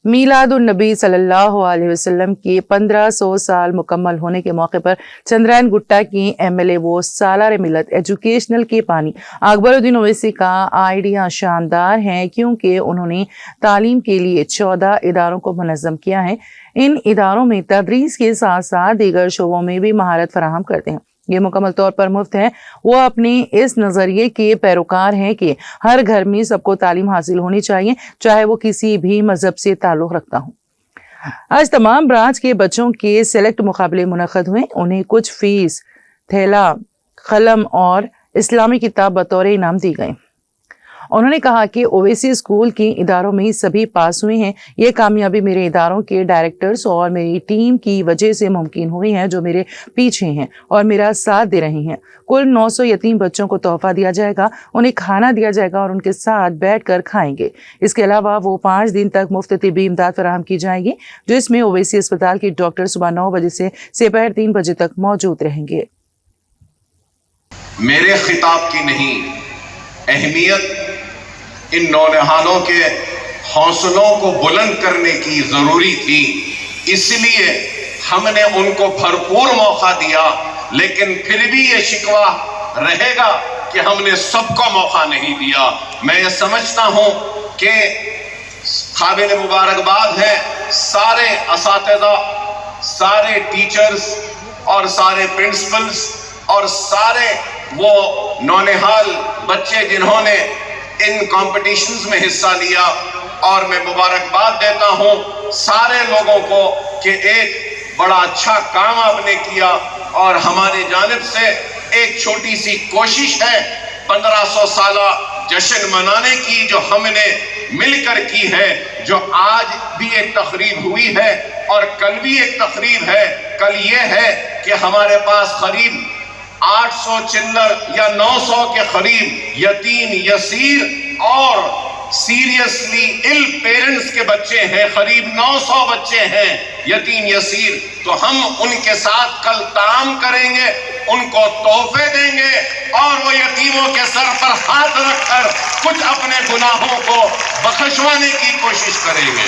میلاد النبی صلی اللہ علیہ وسلم کے 1500 سال مکمل ہونے کے موقع پر چندرائن گٹا کی MLA وہ سالار ملت ایجوکیشنل کے پانی اکبر الدین اویسی کا آئیڈیا شاندار ہے کیونکہ انہوں نے تعلیم کے لیے 14 اداروں کو منظم کیا ہے۔ ان اداروں میں تدریس کے ساتھ ساتھ دیگر شعبوں میں بھی مہارت فراہم کرتے ہیں۔ یہ مکمل طور پر مفت ہے۔ وہ اپنے اس نظریے کے پیروکار ہیں کہ ہر گھر میں سب کو تعلیم حاصل ہونی چاہیے، چاہے وہ کسی بھی مذہب سے تعلق رکھتا ہو۔ آج تمام برانچ کے بچوں کے سلیکٹ مقابلے منعقد ہوئے۔ انہیں کچھ فیس، تھیلا، قلم اور اسلامی کتاب بطور انعام دی گئی۔ انہوں نے کہا کہ اویسی اسکول کے اداروں میں سبھی پاس ہوئے ہیں۔ یہ کامیابی میرے اداروں کے ڈائریکٹرز اور میری ٹیم کی وجہ سے ممکن ہوئی ہے جو میرے پیچھے ہیں اور میرا ساتھ دے رہے ہیں۔ کل 900 یتیم بچوں کو تحفہ دیا جائے گا، انہیں کھانا دیا جائے گا اور ان کے ساتھ بیٹھ کر کھائیں گے۔ اس کے علاوہ وہ 5 دن تک مفت طبی امداد فراہم کی جائے گی، جس میں اویسی اسپتال کے ڈاکٹر صبح 9 بجے سے دوپہر 3 بجے تک موجود رہیں گے۔ میرے خطاب کی نہیں، اہمیت ان نونہالوں کے حوصلوں کو بلند کرنے کی ضروری تھی، اس لیے ہم نے ان کو بھرپور موقع دیا، لیکن پھر بھی یہ شکوہ رہے گا کہ ہم نے سب کو موقع نہیں دیا۔ میں یہ سمجھتا ہوں کہ قابل مبارکباد ہے سارے اساتذہ، سارے ٹیچرز اور سارے پرنسپلز اور سارے وہ نونہال بچے جنہوں نے ان کمپٹیشنز میں حصہ لیا، اور میں مبارکباد دیتا ہوں سارے لوگوں کو کہ ایک بڑا اچھا کام آپ نے کیا، اور ہماری جانب سے ایک چھوٹی سی کوشش ہے 1500 سالہ جشن منانے کی جو ہم نے مل کر کی ہے، جو آج بھی ایک تقریب ہوئی ہے اور کل بھی ایک تقریب ہے۔ کل یہ ہے کہ ہمارے پاس قریب 800 چلر یا 900 کے قریب یتیم یسیر اور سیریسلی ال پیرنٹس کے بچے ہیں، قریب 900 بچے ہیں یتیم یسیر۔ تو ہم ان کے ساتھ کل طعام کریں گے، ان کو تحفے دیں گے اور وہ یتیموں کے سر پر ہاتھ رکھ کر کچھ اپنے گناہوں کو بخشوانے کی کوشش کریں گے۔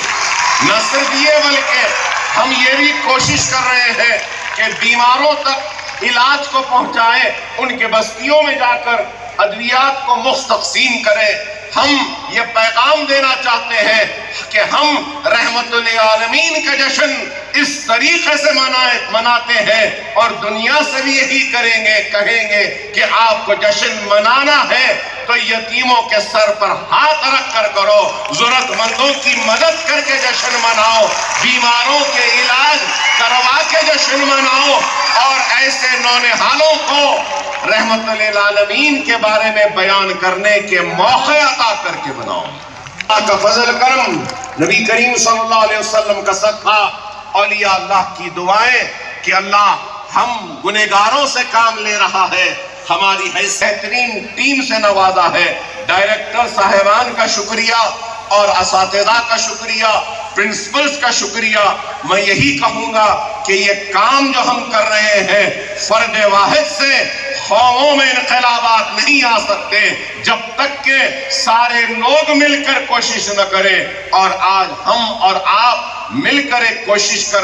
نہ صرف یہ بلکہ ہم یہ بھی کوشش کر رہے ہیں کہ بیماروں تک علاج کو پہنچائیں، ان کے بستیوں میں جا کر ادویات کو مفت تقسیم کریں۔ ہم یہ پیغام دینا چاہتے ہیں کہ ہم رحمت للعالمین کا جشن اس طریقے سے مناتے ہیں، اور دنیا سے بھی یہی کریں گے، کہیں گے کہ آپ کو جشن منانا ہے تو یتیموں کے سر پر ہاتھ رکھ کر کرو، ضرورت مندوں کی مدد کر کے جشن مناؤ، بیماروں کے علاج کروا کے جشن مناؤ، اور ایسے نونہالوں کو رحمت للعالمین کے بارے میں بیان کرنے کے موقع عطا کر کے بناؤ۔ اللہ کا فضل کرم، نبی کریم صلی اللہ علیہ وسلم کا صدقہ، اولیاء اللہ کی دعائیں کہ اللہ ہم گنہگاروں سے کام لے رہا ہے، ہماری بہترین ٹیم سے نوازا ہے۔ ڈائریکٹر صاحبان کا شکریہ اور اساتذہ کا شکریہ، پرنسپلز کا شکریہ۔ میں یہی کہوں گا کہ یہ کام جو ہم کر رہے ہیں، فرد واحد سے قوموں میں انقلابات نہیں آ سکتے جب تک کہ سارے لوگ مل کر کوشش نہ کریں، اور آج ہم اور آپ مل کر ایک کوشش کر